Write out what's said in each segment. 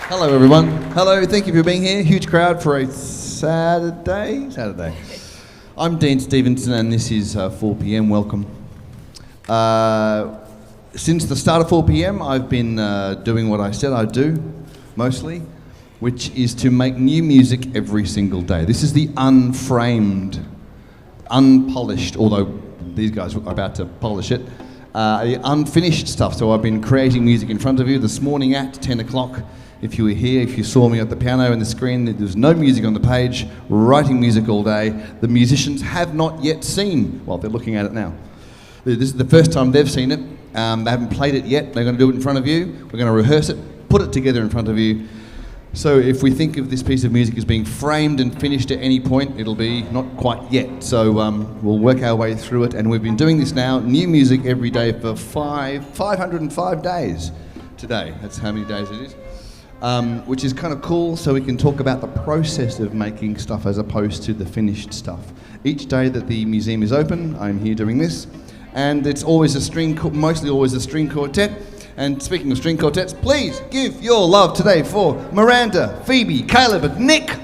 Hello, everyone. Hello, thank you for being here. Huge crowd for a Saturday. I'm Dean Stevenson, and this is 4 p.m. Welcome. Since the start of 4 p.m, I've been doing what I said I'd do, mostly, which is to make new music every single day. This is the unframed, unpolished, although these guys are about to polish it, the unfinished stuff. So I've been creating music in front of you this morning at 10 o'clock. If you were here, if you saw me at the piano and the screen, there's no music on the page, writing music all day. The musicians have not yet seen, well, they're looking at it now. This is the first time they've seen it. They haven't played it yet. They're going to do it in front of you. We're going to rehearse it, put it together in front of you. So if we think of this piece of music as being framed and finished at any point, it'll be not quite yet. So we'll work our way through it. And we've been doing this now, new music every day for 505 days today. That's how many days it is. Which is kind of cool, so we can talk about the process of making stuff as opposed to the finished stuff. Each day that the museum is open, I'm here doing this, and it's always mostly always a string quartet. And speaking of string quartets, please give your love today for Miranda, Phoebe, Caleb, and Nick.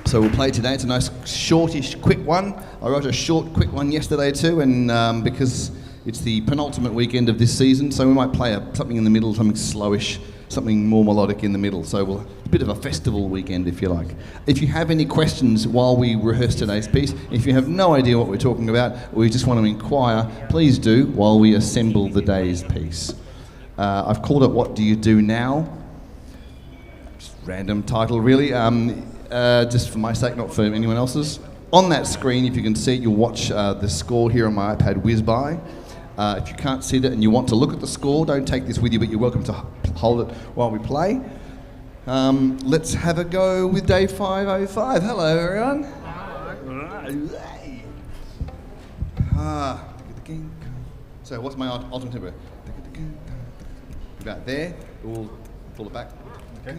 So we'll play today. It's a nice, shortish, quick one. I wrote a short, quick one yesterday too, and because it's the penultimate weekend of this season, so we might play something in the middle, something slowish, something more melodic in the middle. So a bit of a festival weekend, if you like. If you have any questions while we rehearse today's piece, if you have no idea what we're talking about, or you just want to inquire, please do while we assemble the day's piece. I've called it What Do You Do Now? Just random title, really. Just for my sake, not for anyone else's. On that screen, if you can see it, you'll watch the score here on my iPad whiz by. If you can't see that and you want to look at the score, don't take this with you, but you're welcome to hold it while we play. Let's have a go with day 505. Hello, everyone. So what's my ultimate tempo? About there. We'll pull it back. Okay.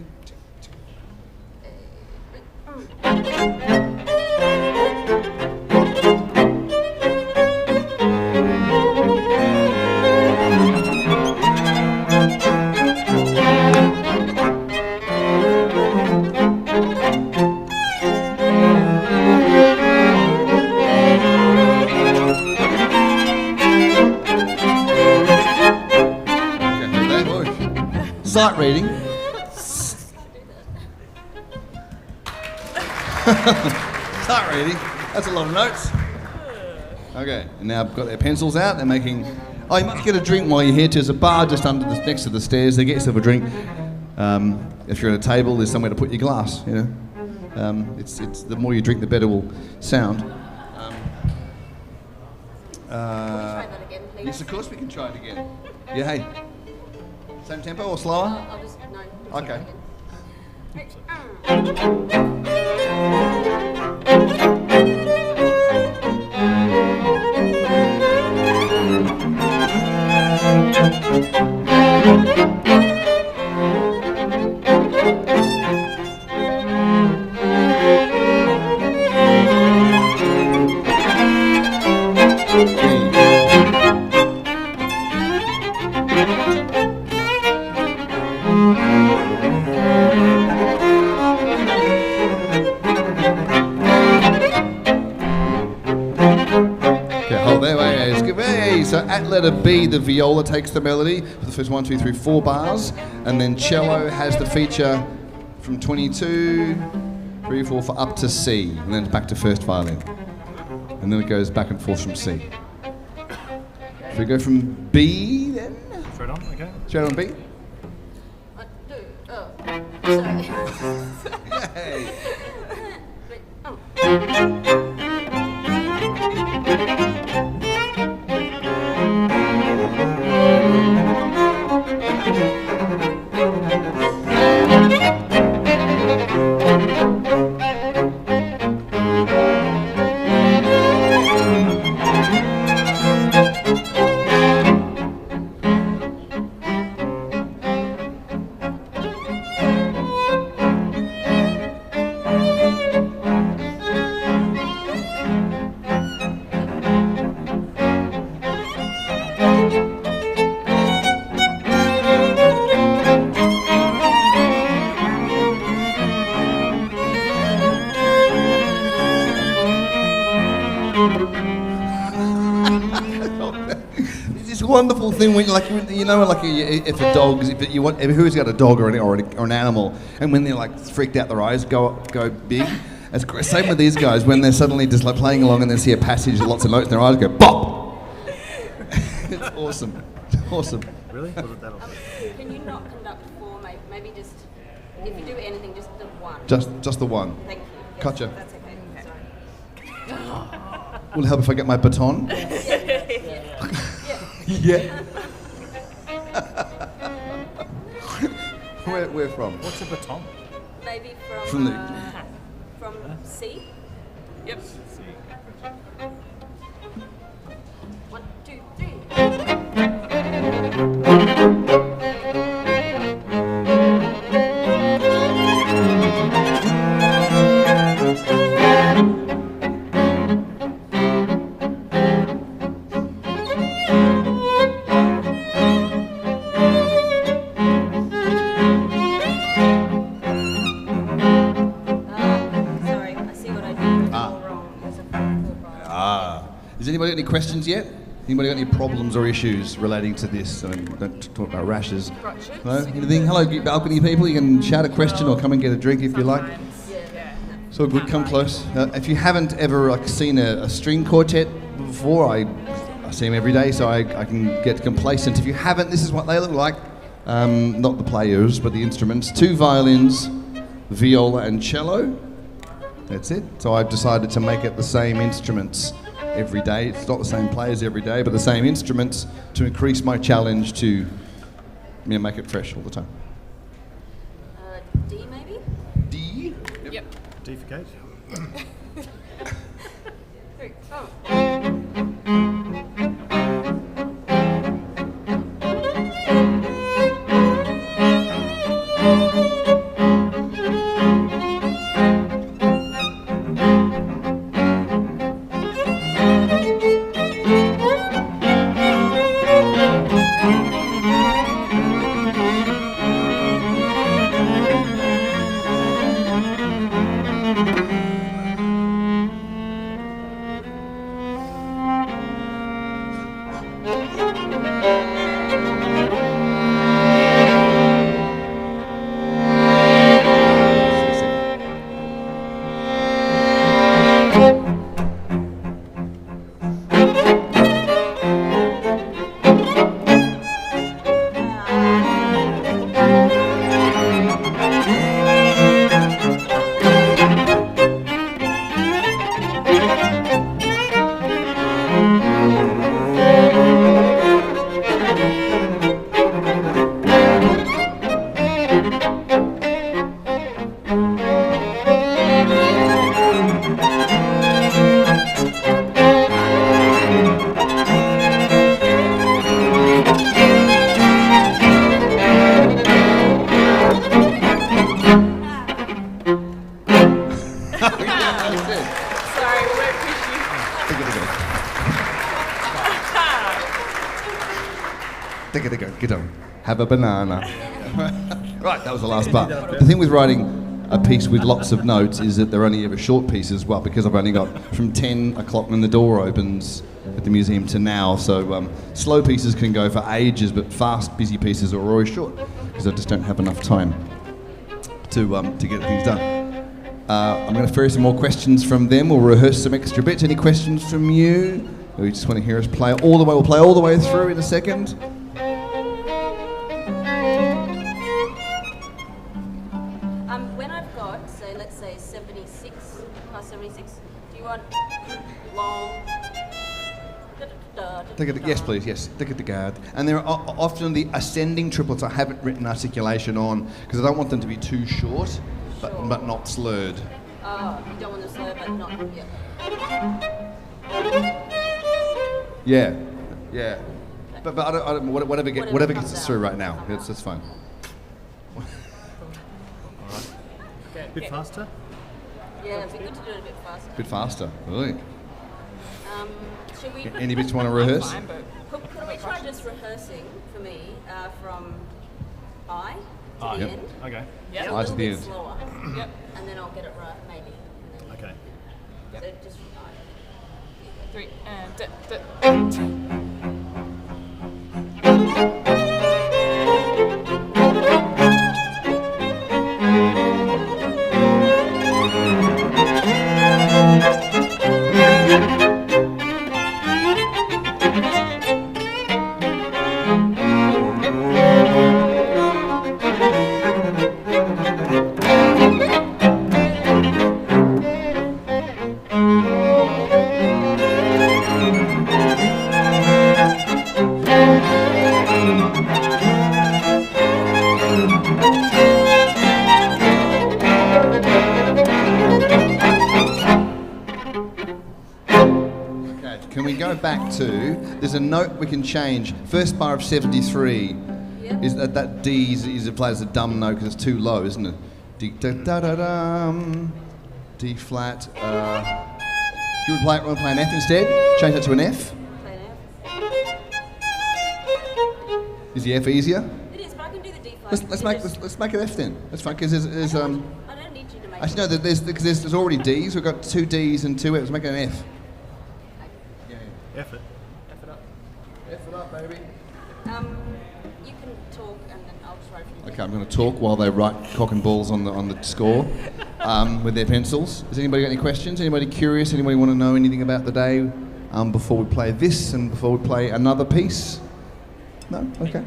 Sight reading. Sight reading. That's a lot of notes. Okay, and now I've got their pencils out. They're making. Oh, you must get a drink while you're here. There's a bar just next to the stairs. They get yourself a drink. If you're at a table, there's somewhere to put your glass. You know, it's the more you drink, the better will sound. Can we try that again, please? Yes, of course we can try it again. Yeah, hey. Same tempo or slower? I'll just, no. Okay. So at letter B, the viola takes the melody for the first 1, 2, 3, 4 bars, and then cello has the feature from 22, 3, 4 for up to C, and then back to first violin, and then it goes back and forth from C. Should we go from B then? Straight on, okay. Straight on B. Sorry. Yay. It's this wonderful thing when, like, you know, like if a dog, who's got a dog or an animal, and when they're like freaked out, their eyes go big. It's same with these guys when they're suddenly just like playing along and they see a passage with lots of notes, and their eyes go bop. It's awesome. It's awesome. Really? Can you not conduct four? Maybe just if you do anything, just the one. Just the one. Thank you. Yes, Gotcha. That's okay. Sorry. Will it help if I get my baton? Yeah. Where from? What's a baton? Maybe From from C. Yep. One, two, three. Sorry, I see what I did all wrong. There's a 4/5. Has anybody got any questions yet? Anybody got any problems or issues relating to this? I mean, don't talk about rashes. No? Anything? Hello, balcony people. You can shout a question or come and get a drink if you like. It's all good. Come close. If you haven't ever seen a string quartet before, I see them every day, so I can get complacent. If you haven't, this is what they look like. Not the players, but the instruments. 2 violins, viola and cello. That's it. So I've decided to make it the same instruments every day. It's not the same players every day, but the same instruments to increase my challenge to make it fresh all the time. D maybe? D? Yep. D for Kate? 3, 4. Get on. Have a banana. Right, that was the last part. The thing with writing a piece with lots of notes is that they're only ever short pieces. Well, because I've only got from 10 o'clock when the door opens at the museum to now. So slow pieces can go for ages, but fast, busy pieces are always short because I just don't have enough time to get things done. I'm going to ferry some more questions from them. We'll rehearse some extra bits. Any questions from you? Or you just want to hear us play all the way? We'll play all the way through in a second. When I've got, so let's say 76, past 76, do you want long? Yes, please, yes. And there are often the ascending triplets I haven't written articulation on because I don't want them to be too short, but not slurred. Oh, you don't want to slur, but not, Yeah. Yeah. But I don't whatever gets us through right now. That's fine. A bit faster? Yeah, it'd be good to do it a bit faster. A bit faster, really. Should we? Any bits you want to rehearse? Could we try just rehearsing for me from I to the end? Okay. Yep. I to the end. Slower. Yep. And then I'll get it right, maybe. Okay. So just 3, Can we go back to, there's a note we can change. First bar of 73, is that D is played as a dumb note because it's too low, isn't it? D da da da dum, D flat. Do you want to play an F instead? Change that to an F. Play an F. Is the F easier? It is, but I can do the D flat. Let's make it F then. That's fine because there's I don't need you to make actually no, there's already D's. We've got 2 D's and 2 F's. Make it an F. Effort. F it up, baby. You can talk and then I'll try for you. Okay, I'm going to talk while they write cock and balls on the score with their pencils. Has anybody got any questions? Anybody curious? Anybody want to know anything about the day before we play this and before we play another piece? No? Okay.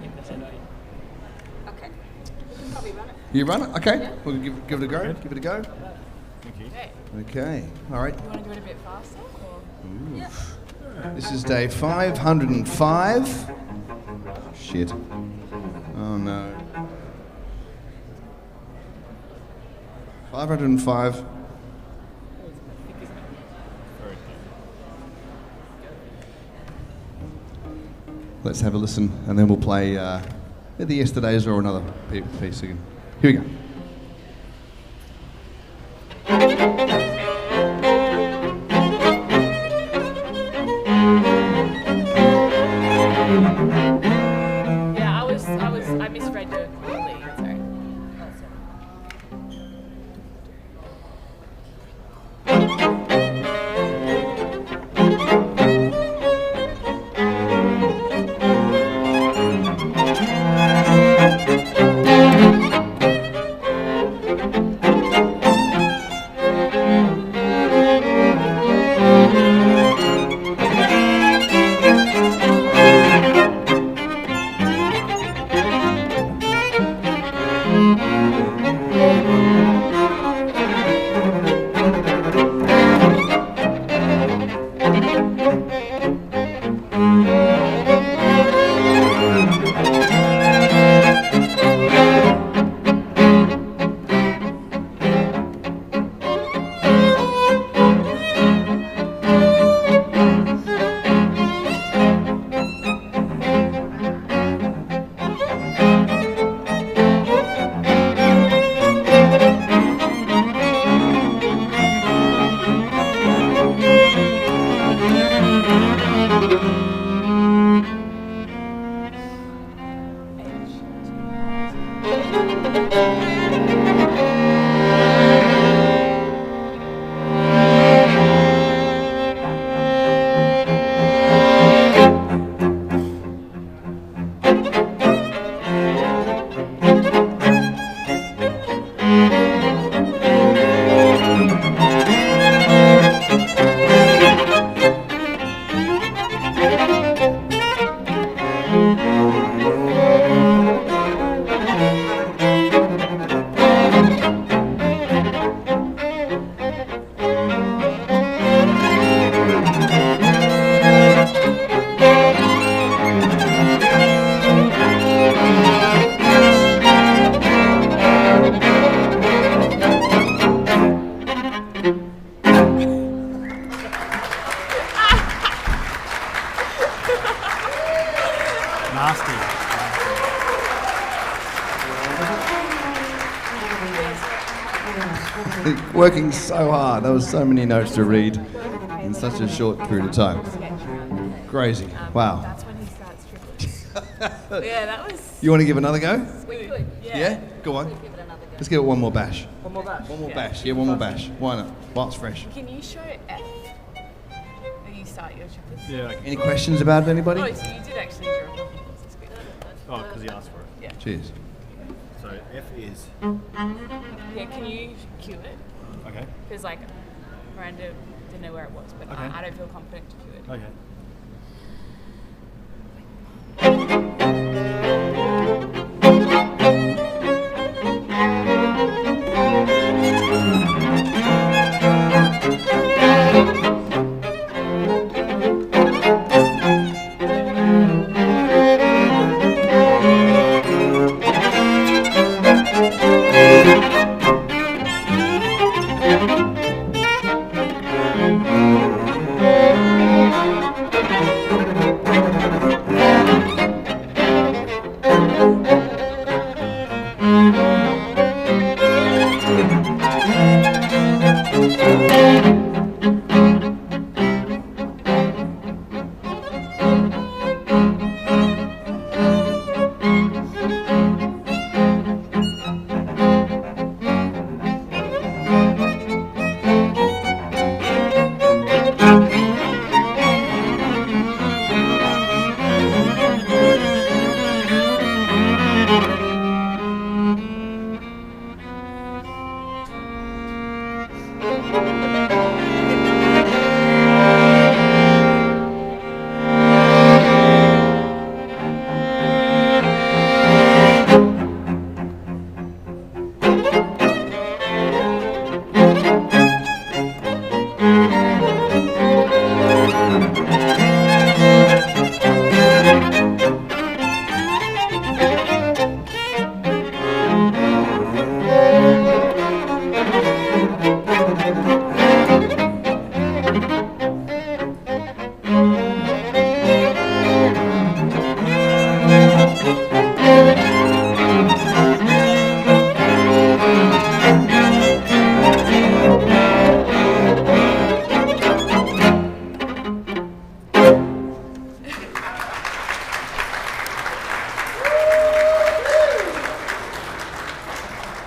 Okay. You can probably run it. You run it? Okay. Yeah. We'll give it a go. Give it a go. Thank you. Okay. All right. You want to do it a bit faster? Or? Yeah. This is day 505. Shit. Oh no. 505. Let's have a listen and then we'll play either Yesterday's or another piece again. Here we go. I misread your lead, sorry. Working so hard. There was so many notes to read in such a short period of time. Crazy. Wow. That's when he starts tripping. Yeah, that was... You want to give another go? We could. Yeah? Go on. Give it another go. Let's give it one more bash. One more bash. One more bash. Yeah, one more bash. Why not? While it's fresh. Can you show F? Are you start your checkers. Yeah. Okay. Any questions about it, anybody? Oh, so you did actually draw a couple. That's good. Oh, because he asked for it. Yeah. Cheers. So F is. Yeah, can you cue it? Okay. Because like Miranda didn't know where it was, but Okay. I don't feel confident to cue it. Okay.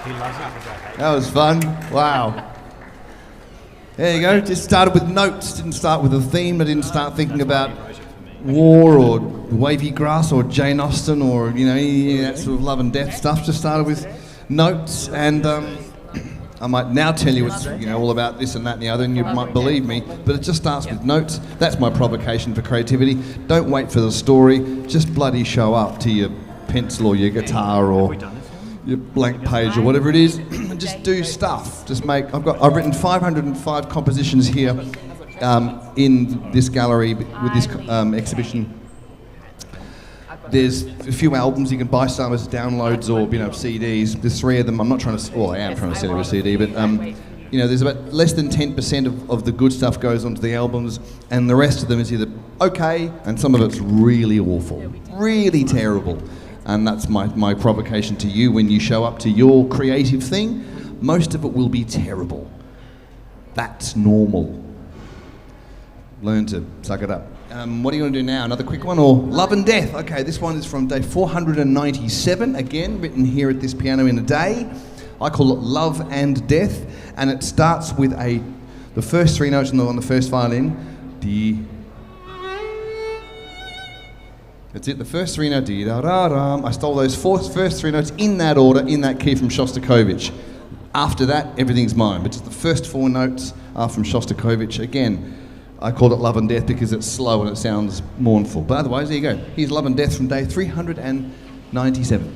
He loves it. That was fun. Wow. There you go. Just started with notes. Didn't start with a theme. I didn't start thinking about war or wavy grass or Jane Austen or any of that sort of love and death stuff. Just started with notes, and I might now tell you it's all about this and that and the other, and you might believe me. But it just starts with notes. That's my provocation for creativity. Don't wait for the story. Just bloody show up to your pencil or your guitar or your blank page or whatever it is, and just do stuff. Just make. I've written 505 compositions here in this gallery with this exhibition. There's a few albums you can buy some as downloads or CDs. There's 3 of them. I'm not trying to. Well, I am trying to sell you a CD, but there's about less than 10% of the good stuff goes onto the albums, and the rest of them is either okay, and some of it's really awful, really terrible. And that's my provocation to you when you show up to your creative thing. Most of it will be terrible. That's normal. Learn to suck it up. What are you going to do now? Another quick one or Love and Death? Okay, this one is from day 497, again, written here at this piano in a day. I call it Love and Death, and it starts with the first 3 notes on the first violin. D. That's it, the first 3 notes, dee-da-da-dum. I stole those first 3 notes in that order, in that key from Shostakovich. After that, everything's mine, but just the first 4 notes are from Shostakovich. Again, I called it Love and Death because it's slow and it sounds mournful. But otherwise, there you go. Here's Love and Death from day 397.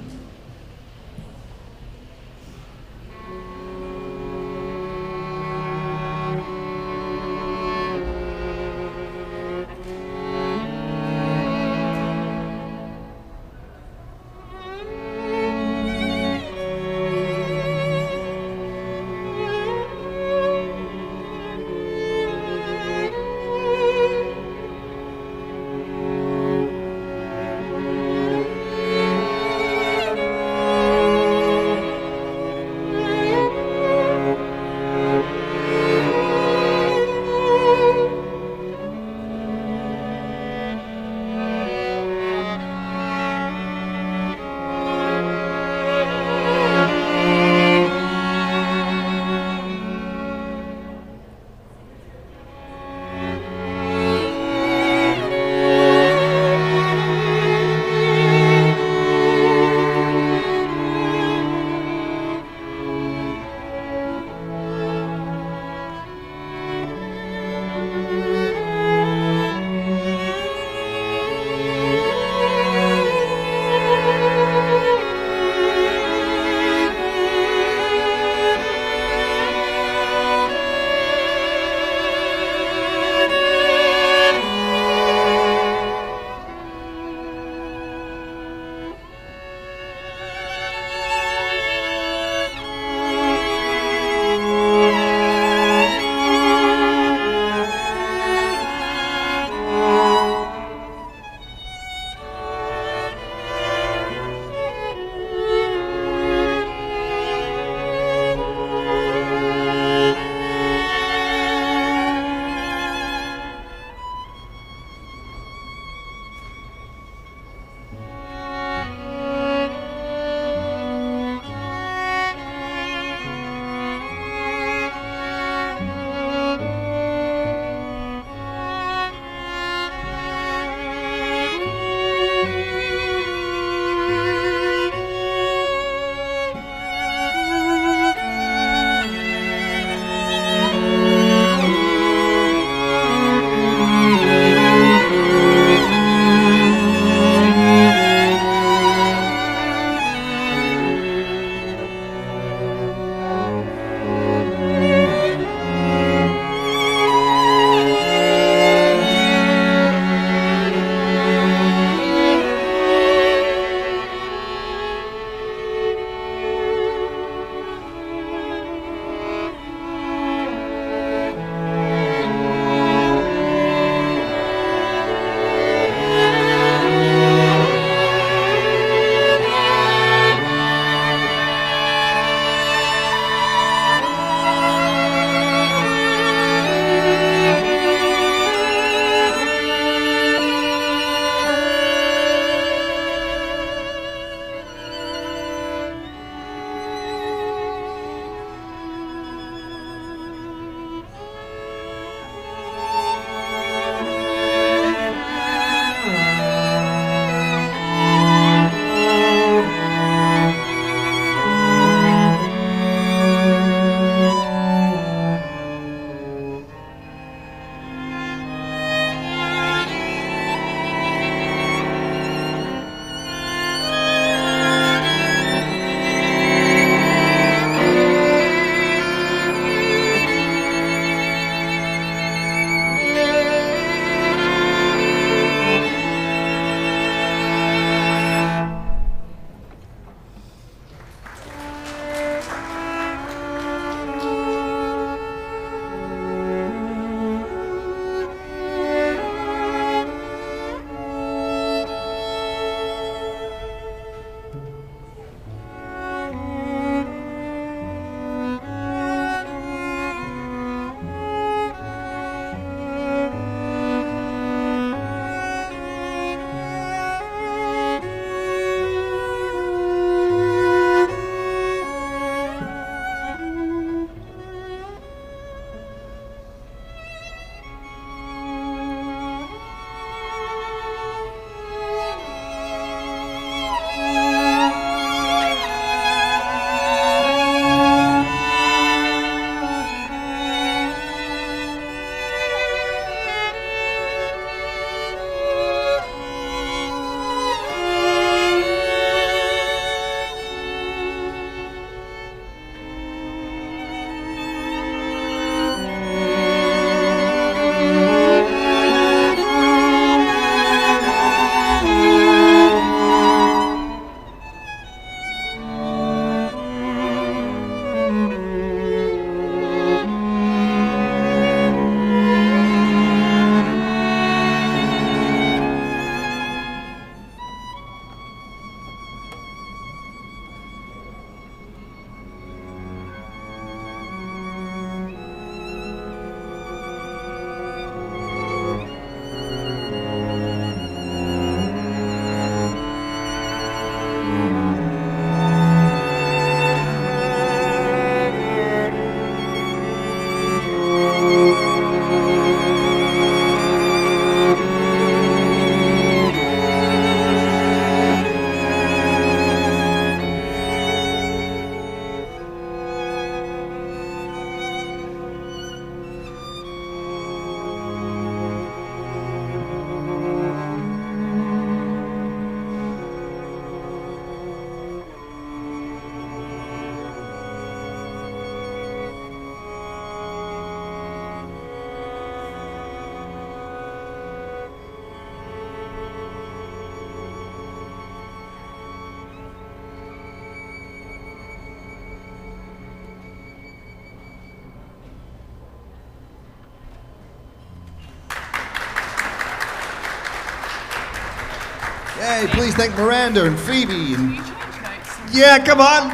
Hey, please thank Miranda and Phoebe. And You change notes. yeah, come on.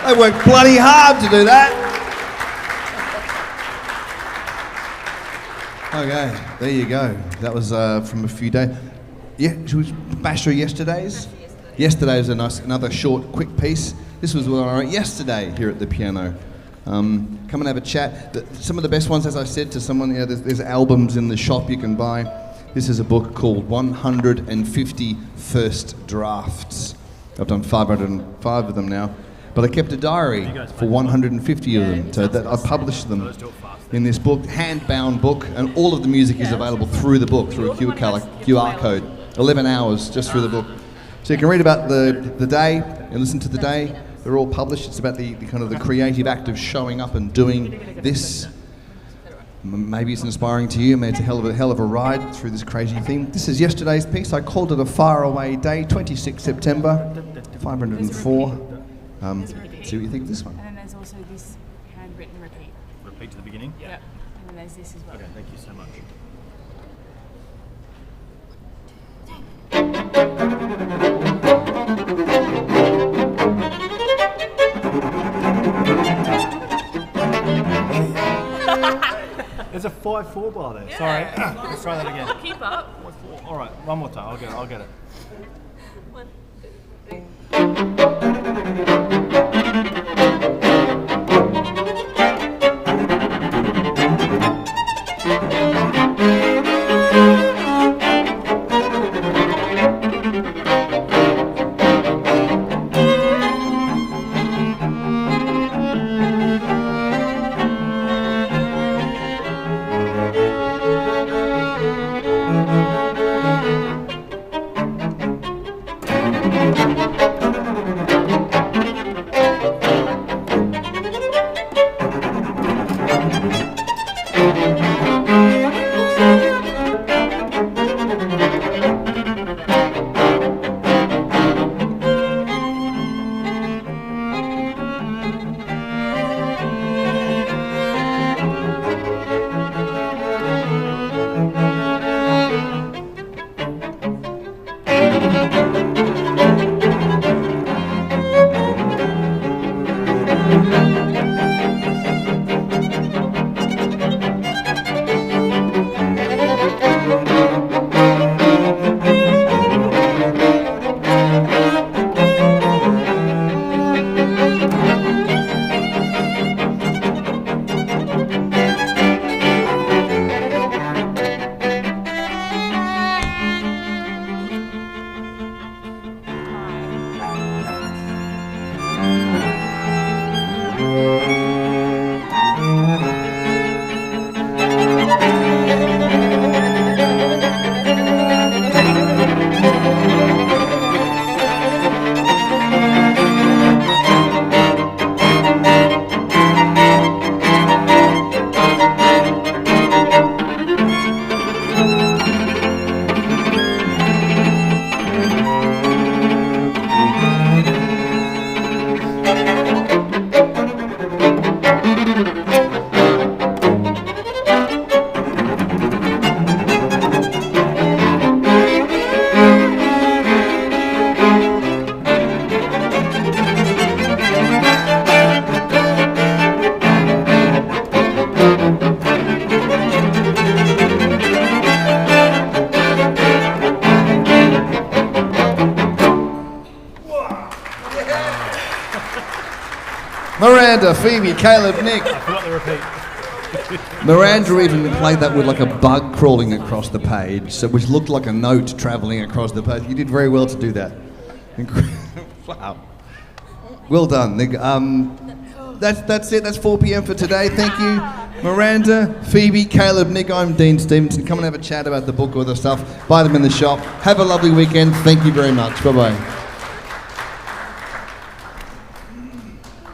They worked bloody hard to do that. Okay, there you go. That was from a few days. Yeah, should we bash through yesterday's? Yesterday was another short, quick piece. This was what I wrote yesterday here at the piano. Come and have a chat. Some of the best ones, as I said to someone, there's albums in the shop you can buy. This is a book called 150 First Drafts. I've done 505 of them now, but I kept a diary for 150 of them, so that I published them in this book, hand-bound book, and all of the music is available through the book, through a QR code. 11 hours just through the book. So you can read about the day and listen to the day. They're all published. It's about the kind of the creative act of showing up and doing this. Maybe it's inspiring to you. Maybe it's a hell of a ride through this crazy thing. This is yesterday's piece. I called it a faraway day, 26 September, 504. See what you think of this one. And then there's also this handwritten repeat. Repeat to the beginning? Yep. And then there's this as well. Okay, thank you so much. There's a 5/4 bar there. Yeah. Sorry. Let's try that again. Keep up. All right, one more time. I'll get it. 1, 2, 3. Miranda, Phoebe, Caleb, Nick. I forgot the repeat. Miranda even played that with like a bug crawling across the page, so which looked like a note travelling across the page. You did very well to do that. Wow. Well done, Nick. That's it. That's 4 p.m. for today. Thank you, Miranda, Phoebe, Caleb, Nick. I'm Dean Stevenson. Come and have a chat about the book or other stuff. Buy them in the shop. Have a lovely weekend. Thank you very much. Bye-bye.